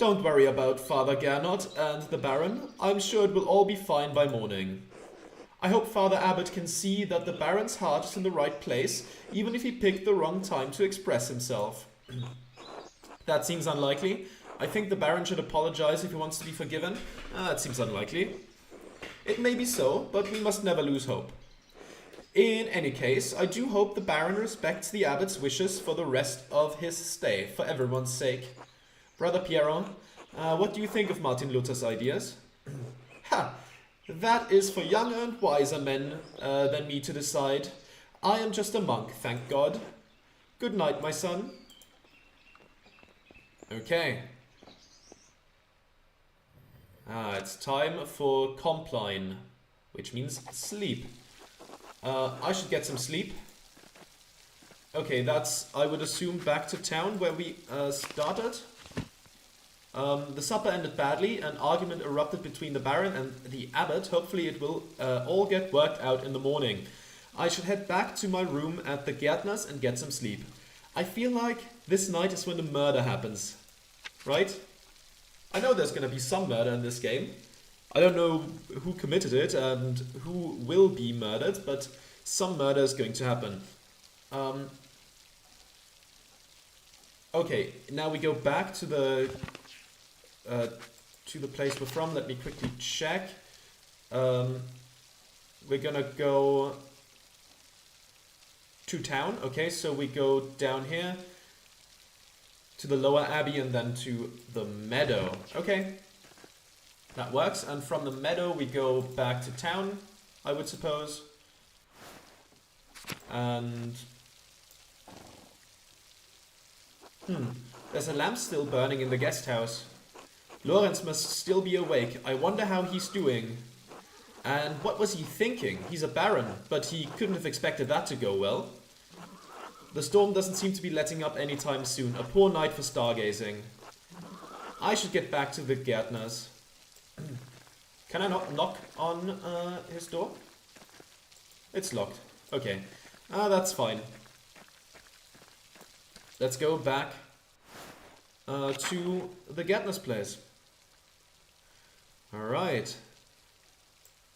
Don't worry about Father Gernot and the Baron. I'm sure it will all be fine by morning. I hope Father Abbot can see that the Baron's heart is in the right place, even if he picked the wrong time to express himself. That seems unlikely. I think the Baron should apologize if he wants to be forgiven. That seems unlikely. It may be so, but we must never lose hope. In any case, I do hope the Baron respects the Abbot's wishes for the rest of his stay, for everyone's sake. Brother Piero, what do you think of Martin Luther's ideas? Ha! That is for younger and wiser men than me to decide. I am just a monk, thank God. Good night, my son. Okay. It's time for compline, which means sleep. I should get some sleep. Okay, that's, I would assume, back to town where we started. The supper ended badly. An argument erupted between the Baron and the Abbot. Hopefully it will all get worked out in the morning. I should head back to my room at the Gärtner's and get some sleep. I feel like this night is when the murder happens. Right? I know there's gonna be some murder in this game. I don't know who committed it and who will be murdered, but some murder is going to happen. Okay, now we go back to the place we're from. Let me quickly check. We're gonna go to town. Okay, so we go down here to the lower abbey and then to the meadow. Okay, that works. And from the meadow we go back to town, I would suppose. And there's a lamp still burning in the guest house. Lorenz must still be awake. I wonder how he's doing. And what was he thinking? He's a baron, but he couldn't have expected that to go well. The storm doesn't seem to be letting up anytime soon. A poor night for stargazing. I should get back to the Gärtner's. Can I not knock on his door? It's locked. Okay. That's fine. Let's go back to the Gärtner's place. Alright.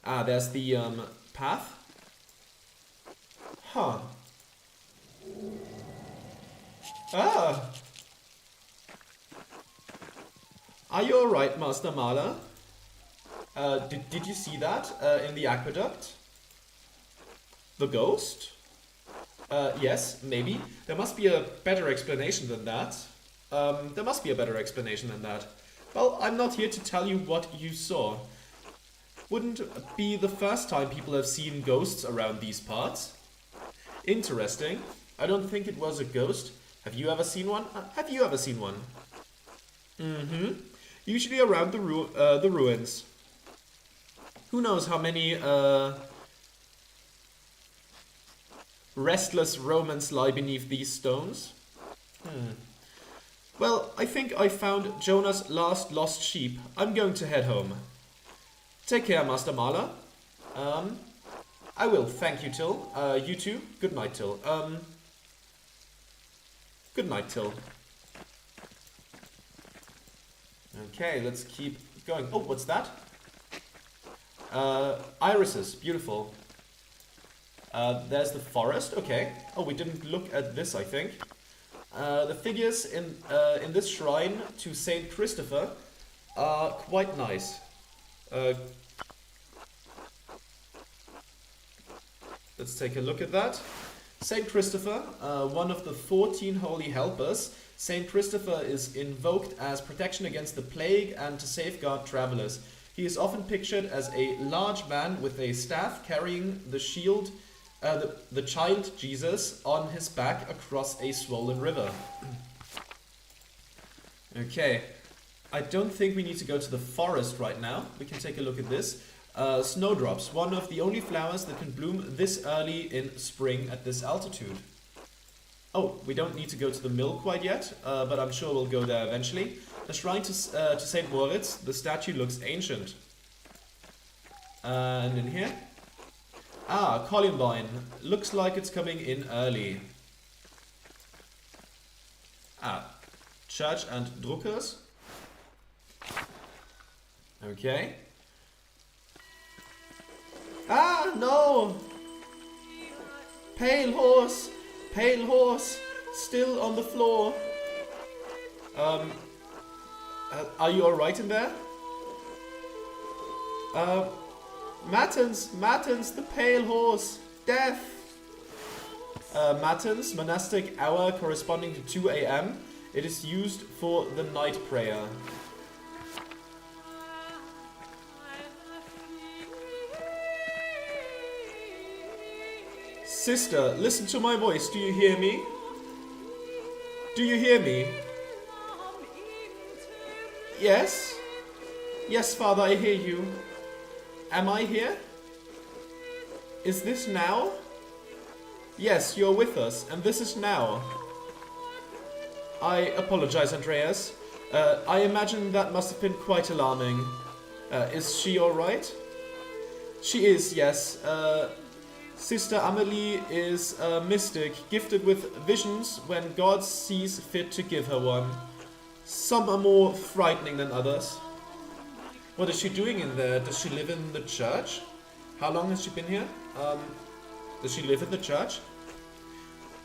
There's the path. Huh. Are you alright, Master Mahler? Did you see that in the aqueduct? The ghost? Yes, maybe. There must be a better explanation than that. Well, I'm not here to tell you what you saw. Wouldn't be the first time people have seen ghosts around these parts. Interesting. I don't think it was a ghost. Have you ever seen one? Have you ever seen one? Usually around the ruins. Who knows how many restless Romans lie beneath these stones? Well, I think I found Jonah's last lost sheep. I'm going to head home. Take care, Master Mahler. I will, thank you, Till. You too? Good night, Till. Good night, Till. Okay, let's keep going. Oh, what's that? Irises, beautiful. There's the forest, okay. Oh, we didn't look at this, I think. The figures in this shrine to Saint Christopher are quite nice. Let's take a look at that. Saint Christopher, one of the 14 holy helpers. Saint Christopher is invoked as protection against the plague and to safeguard travelers. He is often pictured as a large man with a staff carrying the shield, the child Jesus on his back across a swollen river. Okay, I don't think we need to go to the forest right now. We can take a look at this. Snowdrops, one of the only flowers that can bloom this early in spring at this altitude. Oh, we don't need to go to the mill quite yet, but I'm sure we'll go there eventually. The shrine to St. Moritz, the statue looks ancient. And in here? Columbine. Looks like it's coming in early. Church and Druckers. Okay. Ah, no! Pale horse! Pale horse! Still on the floor. Are you alright in there? Matins! Matins, the pale horse! Death! Matins, monastic hour corresponding to 2 a.m. It is used for the night prayer. Sister, listen to my voice. Do you hear me? Do you hear me? Yes? Yes, Father, I hear you. Am I here? Is this now? Yes, you're with us, and this is now. I apologize, Andreas. I imagine that must have been quite alarming. Is she alright? She is, yes. Sister Amelie is a mystic, gifted with visions when God sees fit to give her one. Some are more frightening than others. What is she doing in there? Does she live in the church? How long has she been here? Does she live in the church?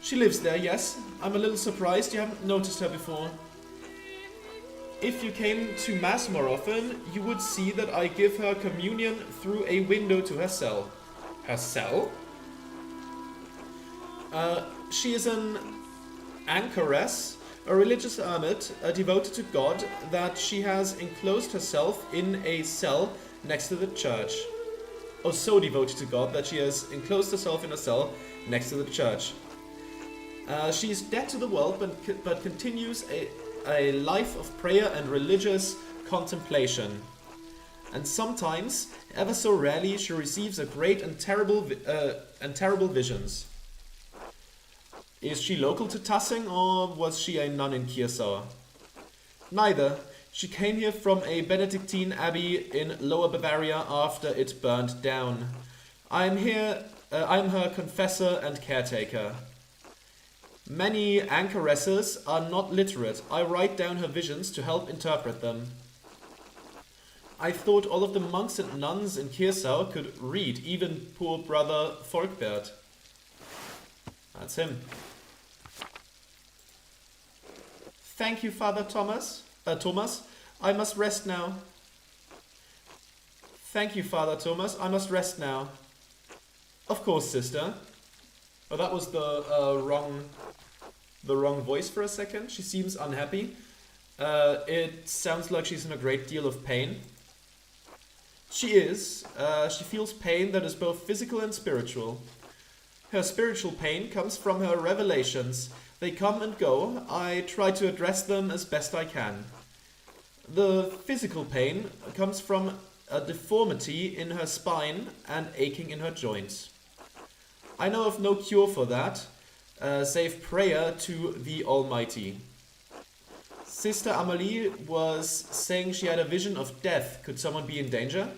She lives there, yes. I'm a little surprised you haven't noticed her before. If you came to Mass more often, you would see that I give her communion through a window to her cell. Her cell? She is an anchoress, a religious hermit, devoted to God, that she has enclosed herself in a cell next to the church. Oh, so devoted to God that she has enclosed herself in a cell next to the church. She is dead to the world, but continues a life of prayer and religious contemplation. And sometimes, ever so rarely, she receives a great and terrible visions. Is she local to Tassing, or was she a nun in Kirsau? Neither. She came here from a Benedictine abbey in Lower Bavaria after it burned down. I'm her confessor and caretaker. Many anchoresses are not literate. I write down her visions to help interpret them. I thought all of the monks and nuns in Kirsau could read, even poor brother Volkbert. That's him. Thank you, Father Thomas. Thomas, I must rest now. Thank you, Father Thomas. I must rest now. Of course, sister. Oh, that was the wrong voice for a second. She seems unhappy. It sounds like she's in a great deal of pain. She is. She feels pain that is both physical and spiritual. Her spiritual pain comes from her revelations. They come and go. I try to address them as best I can. The physical pain comes from a deformity in her spine and aching in her joints. I know of no cure for that, save prayer to the Almighty. Sister Amelie was saying she had a vision of death. Could someone be in danger?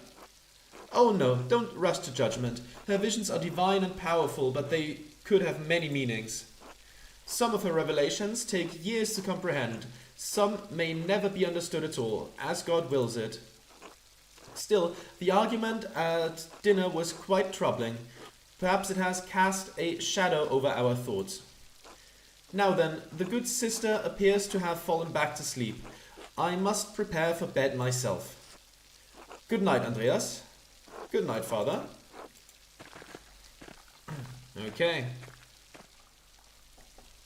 Oh no, don't rush to judgment. Her visions are divine and powerful, but they could have many meanings. Some of her revelations take years to comprehend. Some may never be understood at all, as God wills it. Still, the argument at dinner was quite troubling. Perhaps it has cast a shadow over our thoughts. Now then, the good sister appears to have fallen back to sleep. I must prepare for bed myself. Good night, Andreas. Good night, Father. Okay.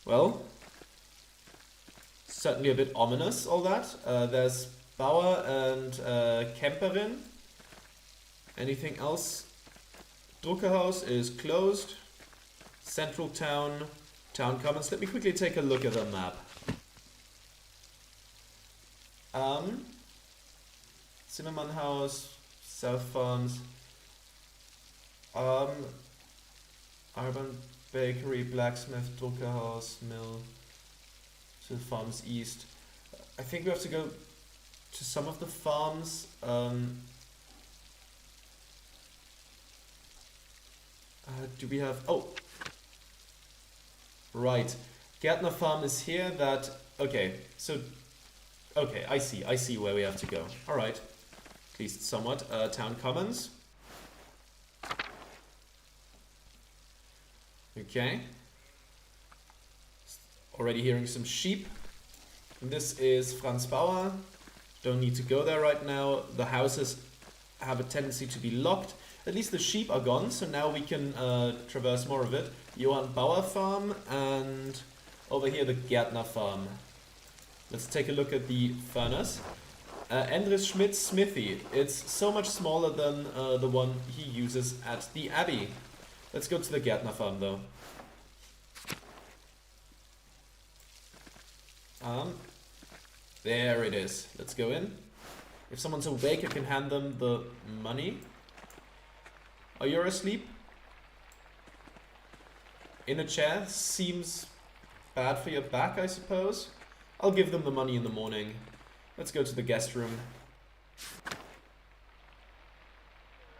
Well, certainly a bit ominous, all that. There's Bauer and Kemperin. Anything else? Druckerhaus is closed. Central Town, Town Commons. Let me quickly take a look at the map. Zimmermann House, South Farms, Urban Bakery, Blacksmith, Druckerhaus, Mill, to the farms east. I think we have to go to some of the farms. Do we have... Oh! Right. Gärtner Farm is here. That... Okay, so... Okay, I see where we have to go. Alright. At least somewhat. Town commons. Okay. Already hearing some sheep. And this is Franz Bauer. Don't need to go there right now. The houses have a tendency to be locked. At least the sheep are gone, so now we can traverse more of it. Johann Bauer farm, and over here the Gärtner farm. Let's take a look at the furnace. Endres Schmidt's smithy. It's so much smaller than the one he uses at the Abbey. Let's go to the Gärtner farm though. There it is. Let's go in. If someone's awake, I can hand them the money. Oh, you're asleep? In a chair? Seems bad for your back, I suppose. I'll give them the money in the morning. Let's go to the guest room.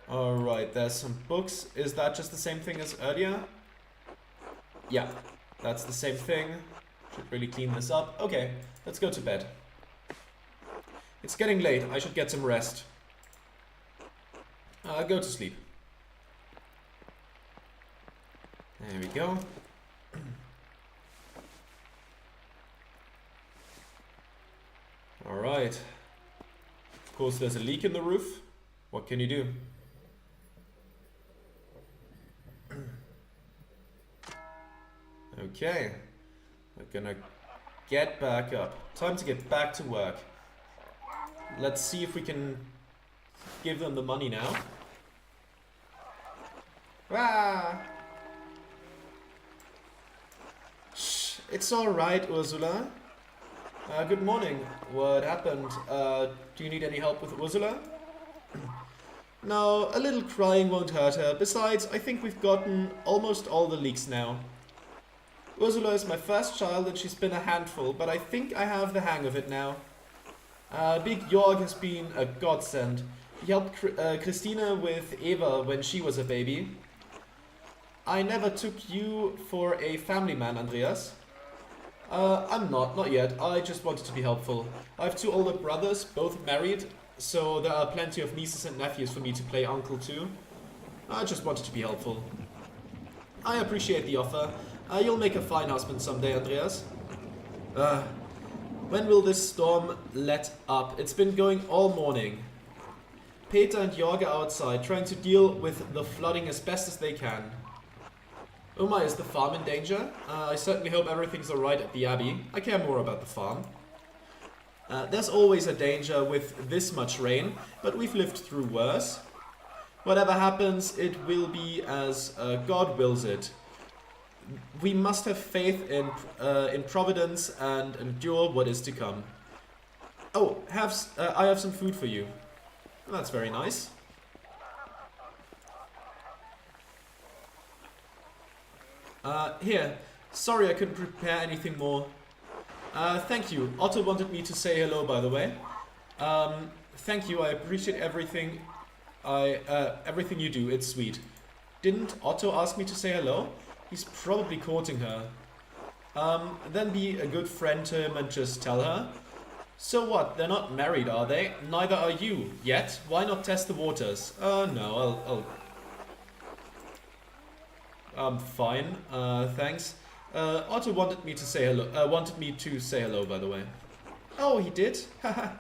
Alright, there's some books. Is that just the same thing as earlier? Yeah, that's the same thing. Should really clean this up. Okay, let's go to bed. It's getting late. I should get some rest. Go to sleep. There we go. Alright. Of course, there's a leak in the roof. What can you do? Okay. We're gonna get back up. Time to get back to work. Let's see if we can give them the money now. Ah! Shh, it's alright, Ursula. Good morning. What happened? Do you need any help with Ursula? No, a little crying won't hurt her. Besides, I think we've gotten almost all the leaks now. Ursula is my first child and she's been a handful, but I think I have the hang of it now. Big Jorg has been a godsend. He helped Christina with Eva when she was a baby. I never took you for a family man, Andreas. I'm not yet. I just wanted to be helpful. I have 2 older brothers, both married, so there are plenty of nieces and nephews for me to play uncle to. I just wanted to be helpful. I appreciate the offer. You'll make a fine husband someday, Andreas. When will this storm let up? It's been going all morning. Peter and Jorg are outside, trying to deal with the flooding as best as they can. Uma, is the farm in danger? I certainly hope everything's alright at the Abbey. I care more about the farm. There's always a danger with this much rain, but we've lived through worse. Whatever happens, it will be as God wills it. We must have faith in Providence and endure what is to come. Oh, I have some food for you. That's very nice. Here. Sorry I couldn't prepare anything more. Thank you. Otto wanted me to say hello, by the way. Thank you. I appreciate everything. Everything you do. It's sweet. Didn't Otto ask me to say hello? He's probably courting her. Then be a good friend to him and just tell her. So what? They're not married, are they? Neither are you. Yet? Why not test the waters? No, I'll... fine. Thanks. Otto wanted me to say hello. By the way. Oh, he did? Haha.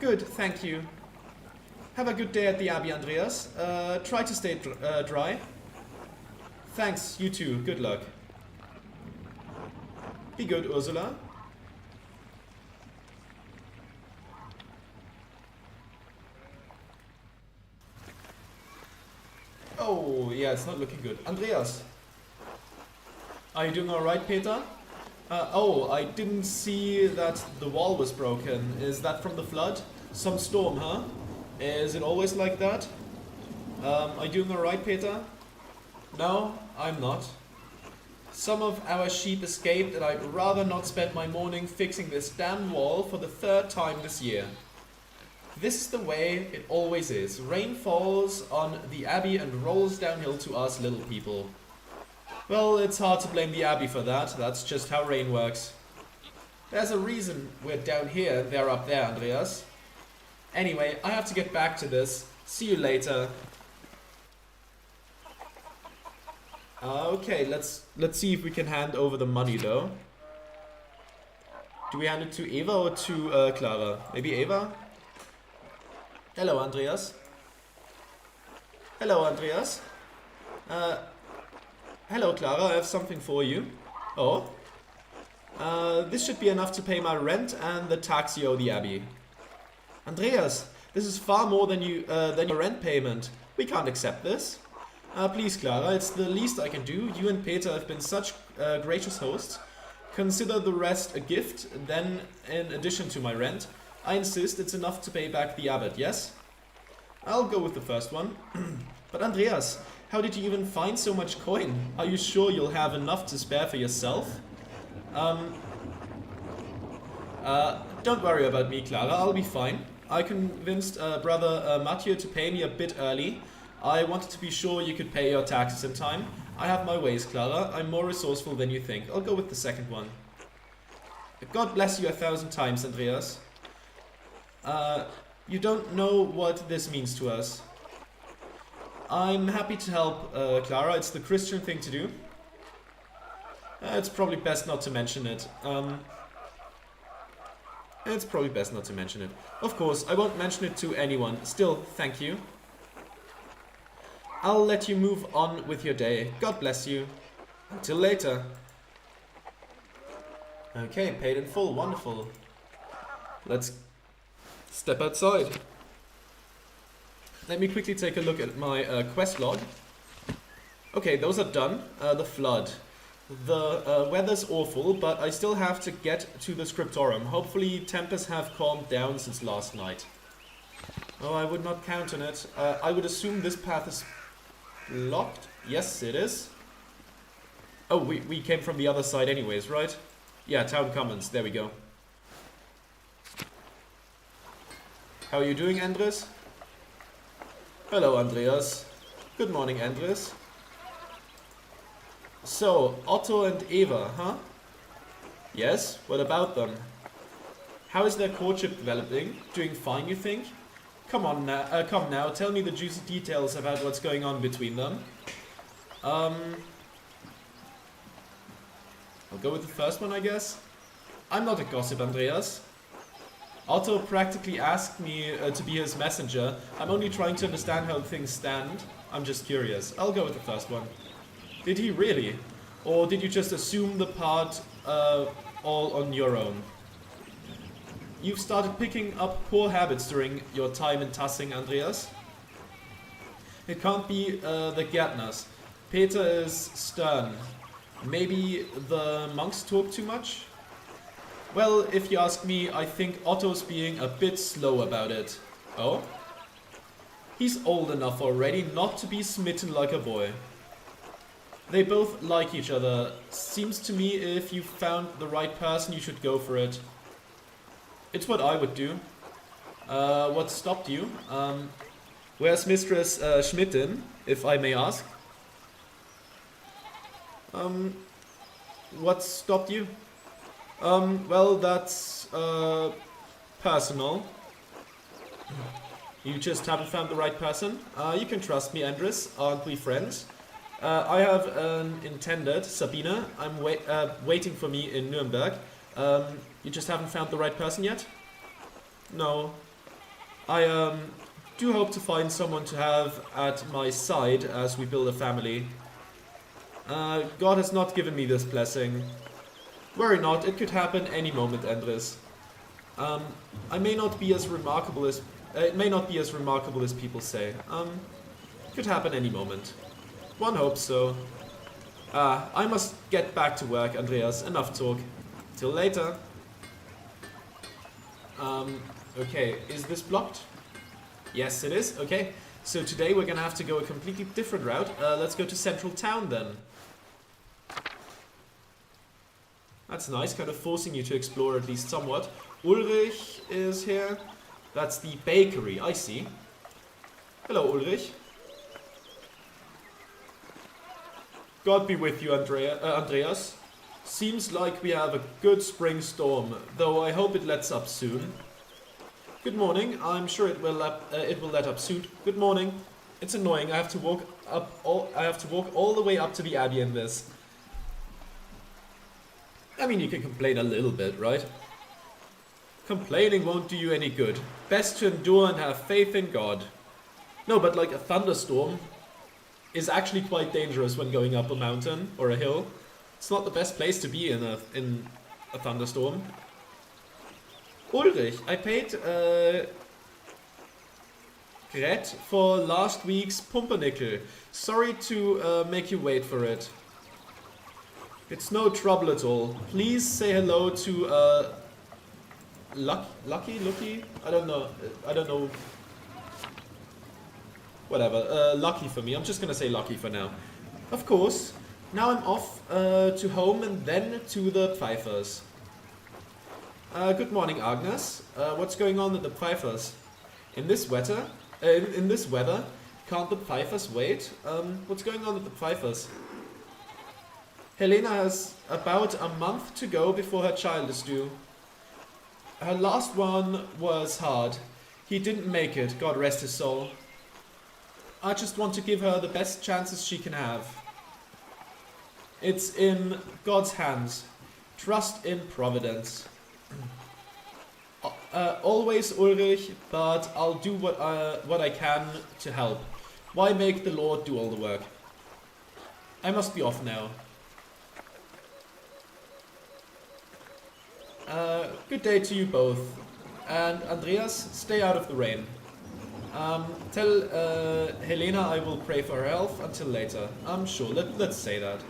Good, thank you. Have a good day at the Abbey, Andreas. Try to stay dry. Thanks, you too. Good luck. Be good, Ursula. Oh, yeah, it's not looking good. Andreas. Are you doing alright, Peter? Oh, I didn't see that the wall was broken. Is that from the flood? Some storm, huh? Is it always like that? Are you doing alright, Peter? No, I'm not. Some of our sheep escaped and I'd rather not spend my morning fixing this damn wall for the 3rd time this year. This is the way it always is. Rain falls on the Abbey and rolls downhill to us little people. Well, it's hard to blame the Abbey for that. That's just how rain works. There's a reason we're down here and they're up there, Andreas. Anyway, I have to get back to this. See you later. Okay, let's see if we can hand over the money though. Do we hand it to Eva or to Clara? Maybe Eva? Hello, Andreas. Hello, Andreas. Hello, Clara. I have something for you. Oh? This should be enough to pay my rent and the tax you owe the Abbey. Andreas, this is far more than your rent payment. We can't accept this. Please, Clara, it's the least I can do. You and Peter have been such gracious hosts. Consider the rest a gift, then in addition to my rent. I insist it's enough to pay back the abbot, yes? I'll go with the first one. But Andreas, how did you even find so much coin? Are you sure you'll have enough to spare for yourself? Don't worry about me, Clara, I'll be fine. I convinced brother Mathieu to pay me a bit early. I wanted to be sure you could pay your taxes in time. I have my ways, Clara. I'm more resourceful than you think. I'll go with the second one. God bless you 1,000 times, Andreas. You don't know what this means to us. I'm happy to help, Clara. It's the Christian thing to do. It's probably best not to mention it. It's probably best not to mention it. Of course, I won't mention it to anyone. Still, thank you. I'll let you move on with your day. God bless you. Until later. Okay, paid in full. Wonderful. Let's step outside. Let me quickly take a look at my quest log. Okay, those are done. The flood. The weather's awful, but I still have to get to the scriptorium. Hopefully tempers have calmed down since last night. Oh, I would not count on it. I would assume this path is locked. Yes, it is. Oh, we came from the other side anyways, right? Yeah, Town Commons. There we go. How are you doing, Andres? Hello, Andreas. Good morning, Andres. So, Otto and Eva, huh? Yes, what about them? How is their courtship developing? Doing fine, you think? Come now, tell me the juicy details about what's going on between them. I'll go with the first one, I guess. I'm not a gossip, Andreas. Otto practically asked me to be his messenger. I'm only trying to understand how things stand. I'm just curious. I'll go with the first one. Did he really? Or did you just assume the part all on your own? You've started picking up poor habits during your time in Tassing, Andreas. It can't be the Gärtners. Peter is stern. Maybe the monks talk too much? Well, if you ask me, I think Otto's being a bit slow about it. Oh? He's old enough already not to be smitten like a boy. They both like each other. Seems to me if you found the right person, you should go for it. It's what I would do. What stopped you? Where's Mistress Schmidtin, if I may ask? What stopped you? Well, that's personal. You just haven't found the right person? You can trust me, Andres. Aren't we friends? I have an intended, Sabina. I'm waiting for me in Nuremberg. You just haven't found the right person yet? No. I do hope to find someone to have at my side as we build a family. God has not given me this blessing. Worry not, it could happen any moment, Andres. It may not be as remarkable as people say. Could happen any moment. One hopes so. I must get back to work, Andreas. Enough talk. Till later. Okay, is this blocked? Yes, it is. Okay, so today we're gonna have to go a completely different route. Let's go to Central Town then. That's nice, kind of forcing you to explore at least somewhat. Ulrich is here. That's the bakery, I see. Hello, Ulrich. God be with you, Andreas. Seems like we have a good spring storm, though I hope it lets up soon. Good morning. I'm sure it will let up soon. Good morning. It's annoying. I have to walk all the way up to the abbey in this. I mean, you can complain a little bit, right? Complaining won't do you any good. Best to endure and have faith in God. No, but like a thunderstorm is actually quite dangerous when going up a mountain or a hill. It's not the best place to be in a thunderstorm. Ulrich, I paid Gret for last week's pumpernickel. Sorry to make you wait for it. It's no trouble at all. Please say hello to Lucky? I don't know. Whatever. Lucky for me. I'm just gonna say Lucky for now. Of course. Now I'm off to home and then to the Pfeiffers. Good morning, Agnes. What's going on at the Pfeiffers? In this weather, can't the Pfeiffers wait? What's going on at the Pfeiffers? Helena has about a month to go before her child is due. Her last one was hard. He didn't make it, God rest his soul. I just want to give her the best chances she can have. It's in God's hands. Trust in Providence. Always Ulrich, but I'll do what I can to help. Why make the Lord do all the work? I must be off now. Good day to you both. And Andreas, stay out of the rain. Tell Helena I will pray for her health until later. I'm sure, let's say that.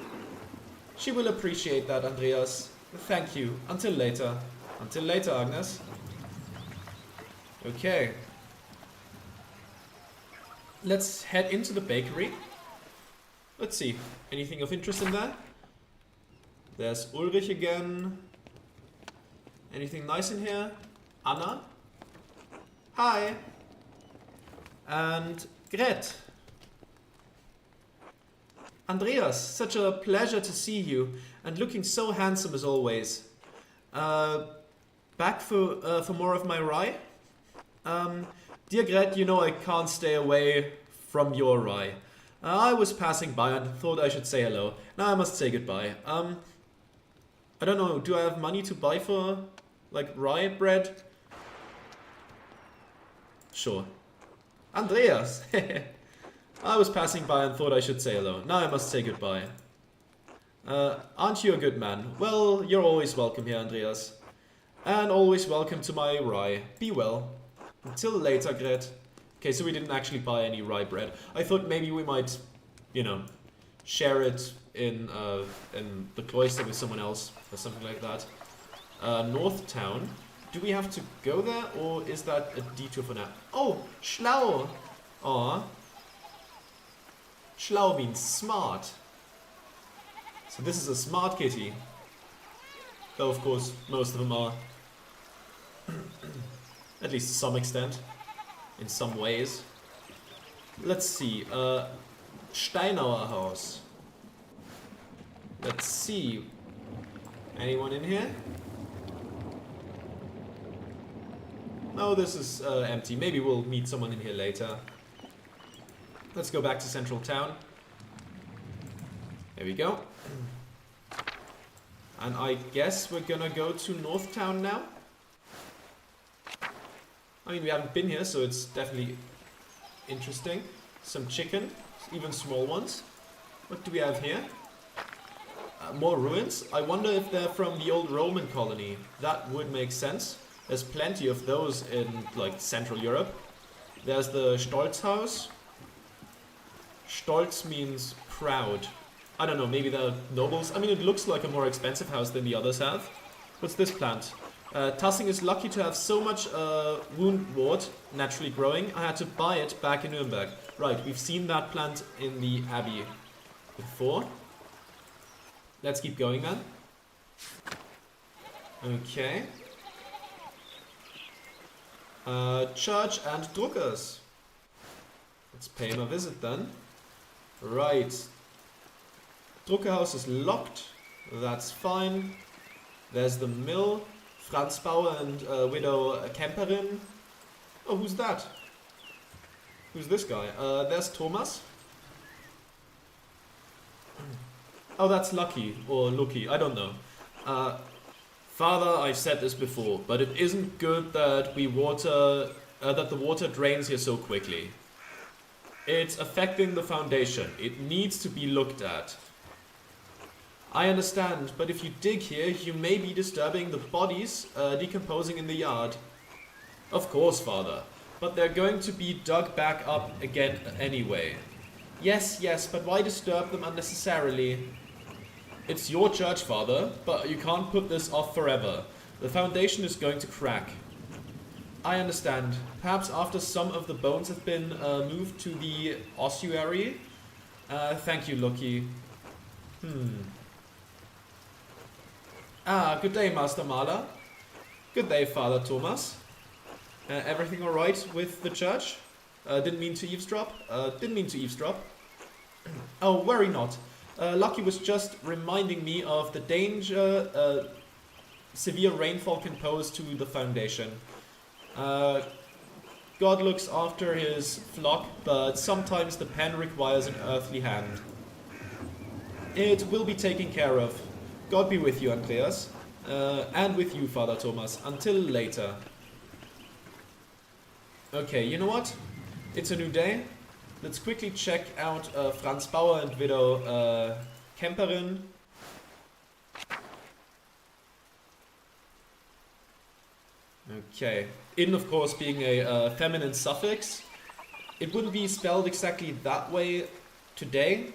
She will appreciate that, Andreas. Thank you. Until later. Until later, Agnes. Okay. Let's head into the bakery. Let's see. Anything of interest in there? There's Ulrich again. Anything nice in here? Anna? Hi. And Gret. Andreas, such a pleasure to see you, and looking so handsome as always. Back for more of my rye? Dear Gret, you know I can't stay away from your rye. I was passing by and thought I should say hello. Now I must say goodbye. I don't know, do I have money to buy for, like, rye bread? Sure. Andreas! I was passing by and thought I should say hello. Now I must say goodbye. Aren't you a good man? Well, you're always welcome here, Andreas. And always welcome to my rye. Be well. Until later, Gret. Okay, so we didn't actually buy any rye bread. I thought maybe we might, you know, share it in the cloister with someone else or something like that. North Town. Do we have to go there, or is that a detour for now? Oh, schlau! Aw. Schlau means smart. So this is a smart kitty. Though, of course, most of them are. At least to some extent. In some ways. Let's see. Steinauer house. Let's see. Anyone in here? No, this is empty. Maybe we'll meet someone in here later. Let's go back to Central Town. There we go. And I guess we're gonna go to North Town now. I mean, we haven't been here, so it's definitely interesting. Some chicken, even small ones. What do we have here? More ruins. I wonder if they're from the old Roman colony. That would make sense. There's plenty of those in, like, Central Europe. There's the Stolz house. Stolz means proud. I don't know, maybe they're nobles. I mean, it looks like a more expensive house than the others have. What's this plant? Tassing is lucky to have so much woundwort naturally growing. I had to buy it back in Nuremberg. Right, we've seen that plant in the abbey before. Let's keep going then. Okay. Church and Druckers. Let's pay him a visit then. Right. Druckerhaus is locked. That's fine. There's the mill. Franz Bauer and widow Kemperin. Oh, who's that? Who's this guy? There's Thomas. Oh, that's Lucky, or Lucky, I don't know. Father, I've said this before, but it isn't good that the water drains here so quickly. It's affecting the foundation. It needs to be looked at. I understand, but if you dig here, you may be disturbing the bodies decomposing in the yard. Of course, Father, but they're going to be dug back up again anyway. Yes, but why disturb them unnecessarily? It's your church, Father, but you can't put this off forever. The foundation is going to crack. I understand. Perhaps after some of the bones have been moved to the ossuary? Thank you, Lucky. Good day, Master Mahler. Good day, Father Thomas. Everything alright with the church? Didn't mean to eavesdrop. Oh, worry not. Lucky was just reminding me of the danger severe rainfall can pose to the foundation. God looks after his flock, but sometimes the pen requires an earthly hand. It will be taken care of. God be with you, Andreas. And with you, Father Thomas. Until later. Okay, you know what? It's a new day. Let's quickly check out Franz Bauer and widow Kemperin. Okay. In, of course, being a feminine suffix. It wouldn't be spelled exactly that way today.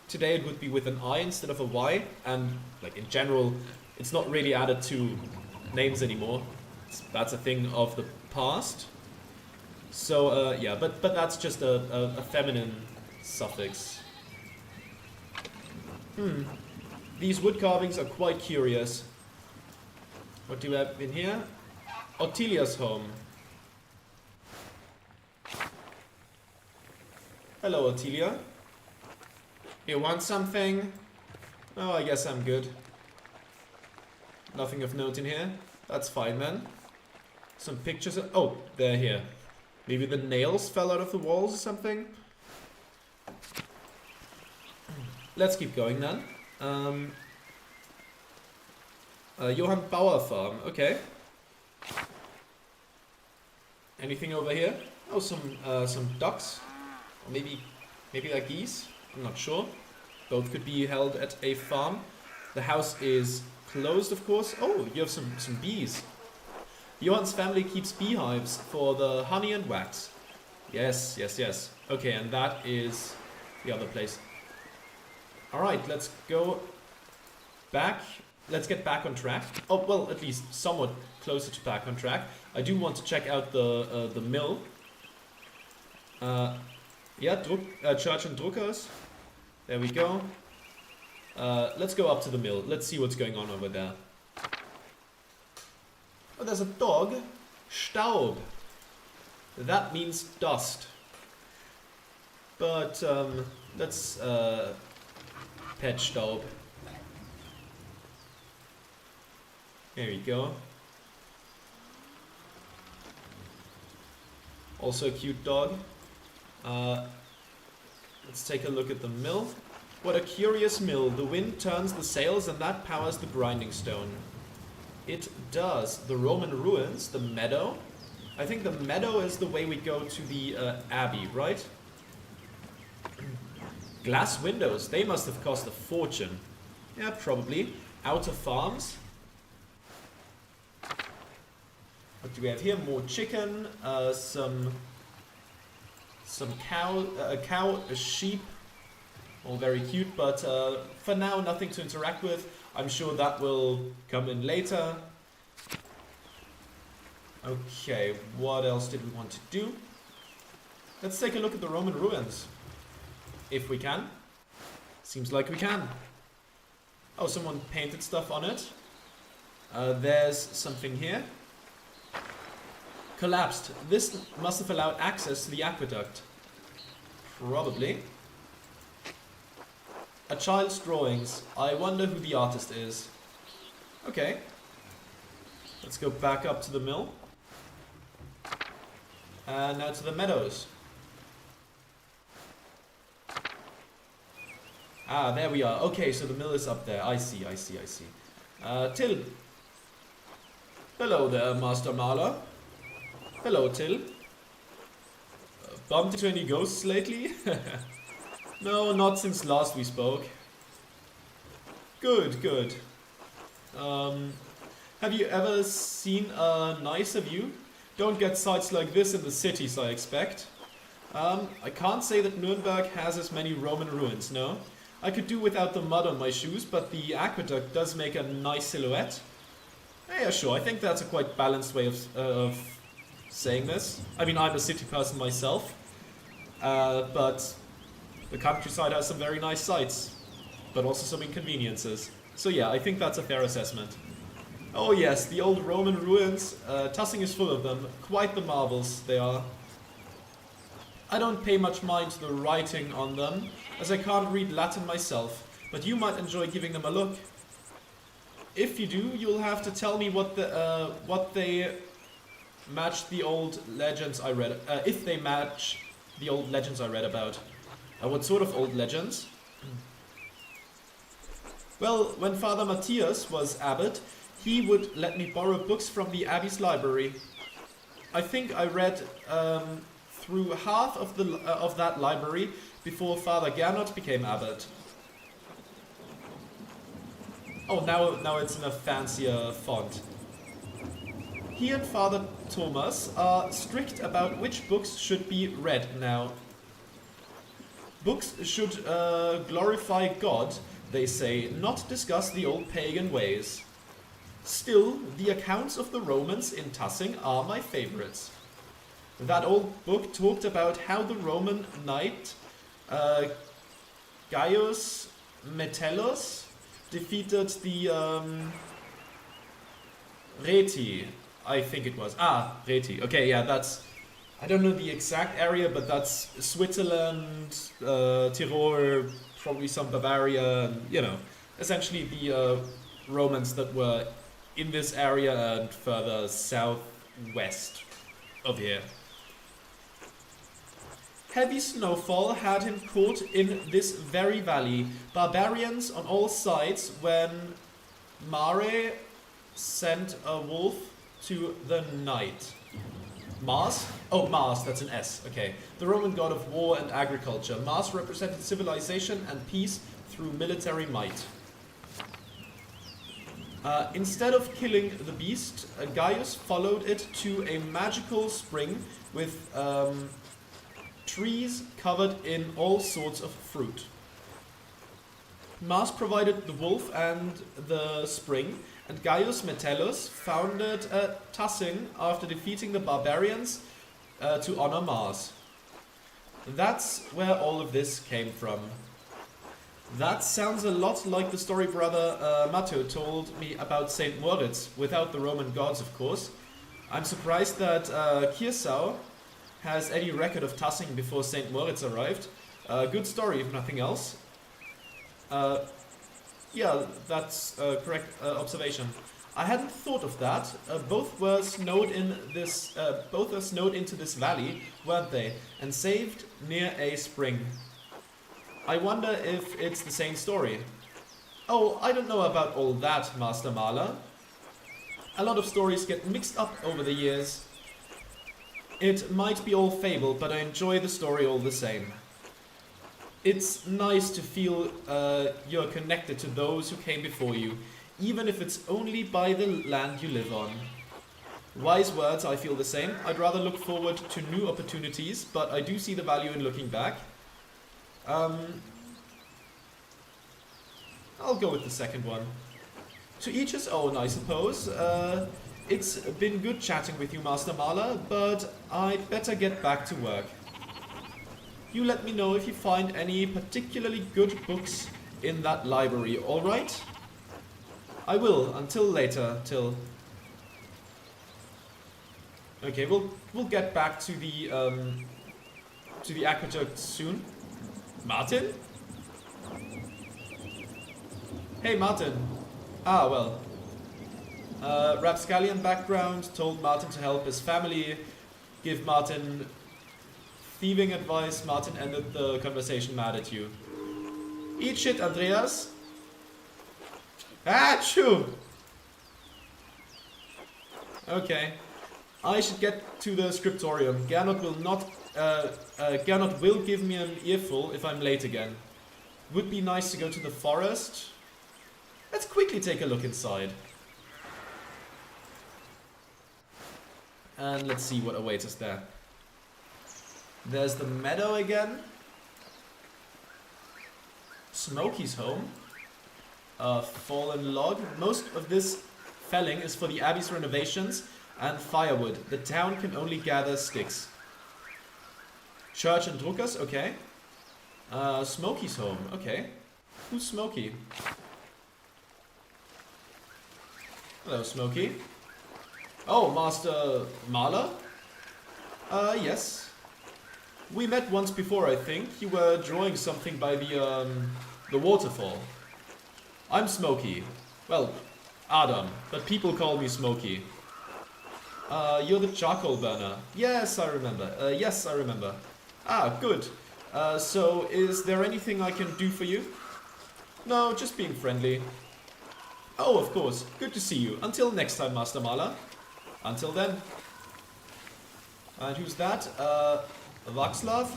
Today it would be with an I instead of a Y, and like in general, it's not really added to names anymore. That's a thing of the past. So yeah, but that's just a feminine suffix. These wood carvings are quite curious. What do we have in here? Ottilia's home. Hello, Ottilia. You want something? Oh, I guess I'm good. Nothing of note in here. That's fine then. Some pictures. Oh, they're here. Maybe the nails fell out of the walls or something? Let's keep going then. Johann Bauer farm. Okay. Anything over here? Oh, some ducks. Or maybe they're geese. I'm not sure. Both could be held at a farm. The house is closed, of course. Oh, you have some bees. Johann's family keeps beehives for the honey and wax. Yes. Okay, and that is the other place. Alright, let's go back. Let's get back on track. Oh, well, at least somewhat closer to back on track. I do want to check out the mill. Yeah, Church and Druckers. There we go. Let's go up to the mill. Let's see what's going on over there. Oh, there's a dog. Staub. That means dust. But, let's, pet Staub. There we go. Also a cute dog. Let's take a look at the mill. What a curious mill. The wind turns the sails and that powers the grinding stone. It does. The Roman ruins, the meadow. I think the meadow is the way we go to the abbey, right? Glass windows. They must have cost a fortune. Yeah, probably. Outer farms. What do we have here? More chicken. Some cow. A cow. A sheep. All very cute, but for now, nothing to interact with. I'm sure that will come in later. Okay, what else did we want to do? Let's take a look at the Roman ruins. If we can. Seems like we can. Oh, someone painted stuff on it. There's something here. Collapsed. This must have allowed access to the aqueduct. Probably. A child's drawings. I wonder who the artist is. Okay. Let's go back up to the mill. And now to the meadows. Ah, there we are. Okay, so the mill is up there. I see. Till. Hello there, Master Marler. Hello, Till. Bumped into any ghosts lately? No, not since last we spoke. Good. Have you ever seen a nicer view? Don't get sights like this in the cities, I expect. I can't say that Nuremberg has as many Roman ruins, no? I could do without the mud on my shoes, but the aqueduct does make a nice silhouette. Yeah, sure, I think that's a quite balanced way of saying this. I mean, I'm a city person myself, but the countryside has some very nice sights, but also some inconveniences. So yeah, I think that's a fair assessment. Oh yes, the old Roman ruins. Tussing is full of them. Quite the marvels they are. I don't pay much mind to the writing on them, as I can't read Latin myself, but you might enjoy giving them a look. If you do, you'll have to tell me what they match the old legends I read. If they match the old legends I read about. What sort of old legends? Well, when Father Matthias was abbot, he would let me borrow books from the abbey's library. I think I read through half of that library before Father Gernot became abbot. Oh, now it's in a fancier font. He and Father Thomas are strict about which books should be read now. Books should glorify God, they say, not discuss the old pagan ways. Still, the accounts of the Romans in Tussing are my favorites. That old book talked about how the Roman knight Gaius Metellus defeated the Reti, I think it was. Reti. Okay, yeah, that's... I don't know the exact area, but that's Switzerland, Tyrol, probably some Bavaria, and, you know, essentially the Romans that were in this area and further southwest of here. Heavy snowfall had him caught in this very valley. Barbarians on all sides when Mare sent a wolf to the night. Mars? Oh, Mars, that's an S, okay. The Roman god of war and agriculture. Mars represented civilization and peace through military might. Instead of killing the beast, Gaius followed it to a magical spring with trees covered in all sorts of fruit. Mars provided the wolf and the spring, and Gaius Metellus founded Tussing after defeating the barbarians to honor Mars. That's where all of this came from. That sounds a lot like the story brother Matteo told me about St. Moritz, without the Roman gods, of course. I'm surprised that Kirsau has any record of Tussing before St. Moritz arrived. Good story, if nothing else. Yeah, that's a correct observation. I hadn't thought of that. Both were snowed in this. Both were snowed into this valley, weren't they? And saved near a spring. I wonder if it's the same story. Oh, I don't know about all that, Master Marler. A lot of stories get mixed up over the years. It might be all fable, but I enjoy the story all the same. It's nice to feel you're connected to those who came before you, even if it's only by the land you live on. Wise words, I feel the same. I'd rather look forward to new opportunities, but I do see the value in looking back. I'll go with the second one. To each his own, I suppose. It's been good chatting with you, Master Marler, but I'd better get back to work. You let me know if you find any particularly good books in that library, alright? I will, until later, Till. Okay, we'll get back to the aqueduct soon. Martin? Hey, Martin. Ah, well. Rapscallion background, told Martin to help his family, give Martin thieving advice. Martin ended the conversation mad at you. Eat shit, Andreas. Achoo! Okay. I should get to the scriptorium. Gernot will give me an earful if I'm late again. Would be nice to go to the forest. Let's quickly take a look inside. And let's see what awaits us there. There's the meadow again. Smokey's home. A fallen log. Most of this felling is for the abbey's renovations and firewood. The town can only gather sticks. Church and Druckers, okay. Smokey's home, okay. Who's Smokey? Hello, Smokey. Oh, Master Mahler? Yes. We met once before, I think. You were drawing something by the waterfall. I'm Smokey. Well, Adam, but people call me Smokey. You're the charcoal burner. Yes, I remember. Yes, I remember. Ah, good. So, is there anything I can do for you? No, just being friendly. Oh, of course. Good to see you. Until next time, Master Mahler. Until then. And who's that? Václav?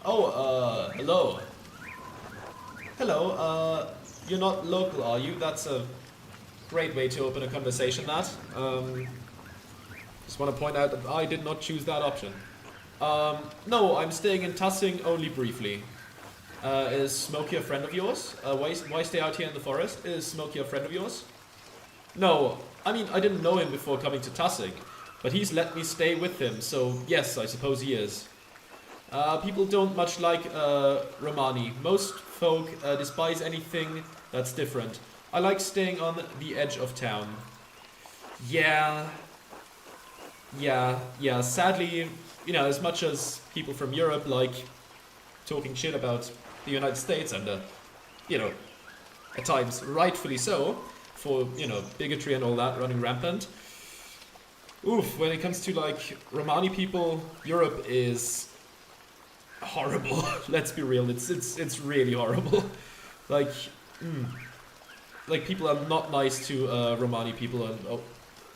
Oh, hello. Hello, you're not local, are you? That's a great way to open a conversation, that. Just want to point out that I did not choose that option. No, I'm staying in Tassing only briefly. Is Smokey a friend of yours? Why stay out here in the forest? Is Smokey a friend of yours? No, I mean, I didn't know him before coming to Tassing, but he's let me stay with him, so yes, I suppose he is. People don't much like Romani. Most folk despise anything that's different. I like staying on the edge of town. Yeah, sadly, you know, as much as people from Europe like talking shit about the United States and, you know, at times rightfully so, for, you know, bigotry and all that running rampant. Oof, when it comes to, like, Romani people, Europe is horrible. Let's be real, it's really horrible. Like, people are not nice to Romani people, and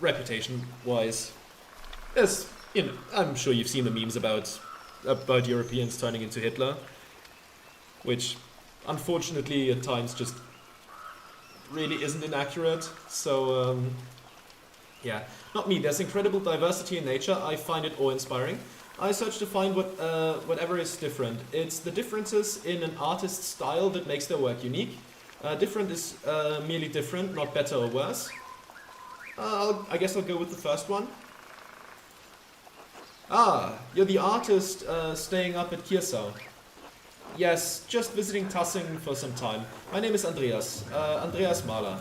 reputation-wise. Yes, you know, I'm sure you've seen the memes about Europeans turning into Hitler, which, unfortunately, at times just really isn't inaccurate. So, yeah, not me. There's incredible diversity in nature. I find it awe-inspiring. I search to find whatever is different. It's the differences in an artist's style that makes their work unique. Different is merely different, not better or worse. I guess I'll go with the first one. Ah, you're the artist staying up at Kiersau. Yes, just visiting Tassing for some time. My name is Andreas, Andreas Mahler.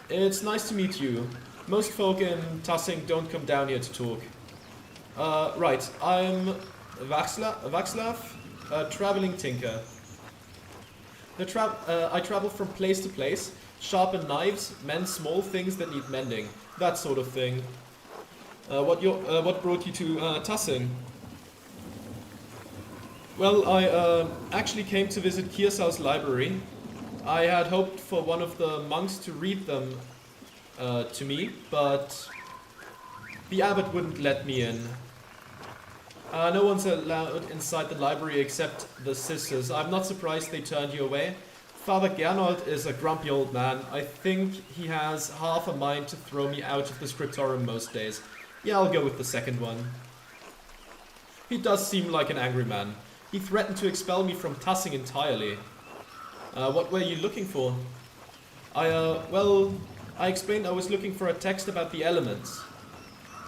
It's nice to meet you. Most folk in Tassing don't come down here to talk. Right, I'm Václav, a traveling tinker. I travel from place to place, sharpen knives, mend small things that need mending, that sort of thing. What brought you to Tassing? Well, I actually came to visit Kiersau's library. I had hoped for one of the monks to read them to me, but the abbot wouldn't let me in. No one's allowed inside the library except the sisters. I'm not surprised they turned you away. Father Gernot is a grumpy old man. I think he has half a mind to throw me out of the scriptorium most days. Yeah, I'll go with the second one. He does seem like an angry man. He threatened to expel me from Tassing entirely. What were you looking for? Well, I explained I was looking for a text about the elements.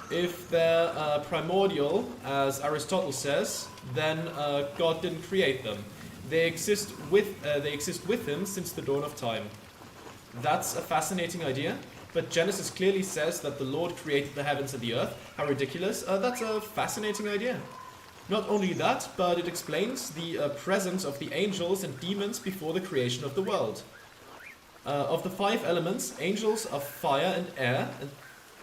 If they're primordial, as Aristotle says, then God didn't create them. They exist with him since the dawn of time. That's a fascinating idea, but Genesis clearly says that the Lord created the heavens and the earth. How ridiculous. That's a fascinating idea. Not only that, but it explains the presence of the angels and demons before the creation of the world. Of the 5 elements, angels are fire and air, and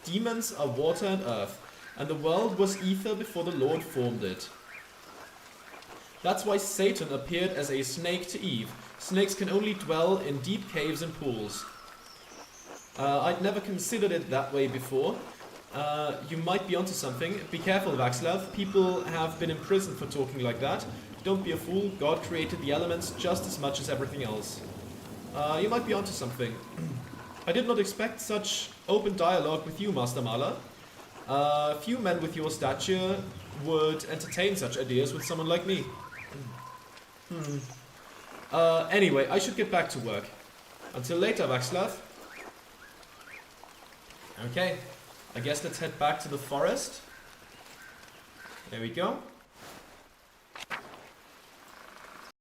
demons are water and earth, and the world was ether before the Lord formed it. That's why Satan appeared as a snake to Eve. Snakes can only dwell in deep caves and pools. I'd never considered it that way before. You might be onto something. Be careful, Václav. People have been imprisoned for talking like that. Don't be a fool. God created the elements just as much as everything else. You might be onto something. I did not expect such open dialogue with you, Master Mala. Few men with your stature would entertain such ideas with someone like me. Anyway, I should get back to work. Until later, Václav. Okay, I guess let's head back to the forest. There we go.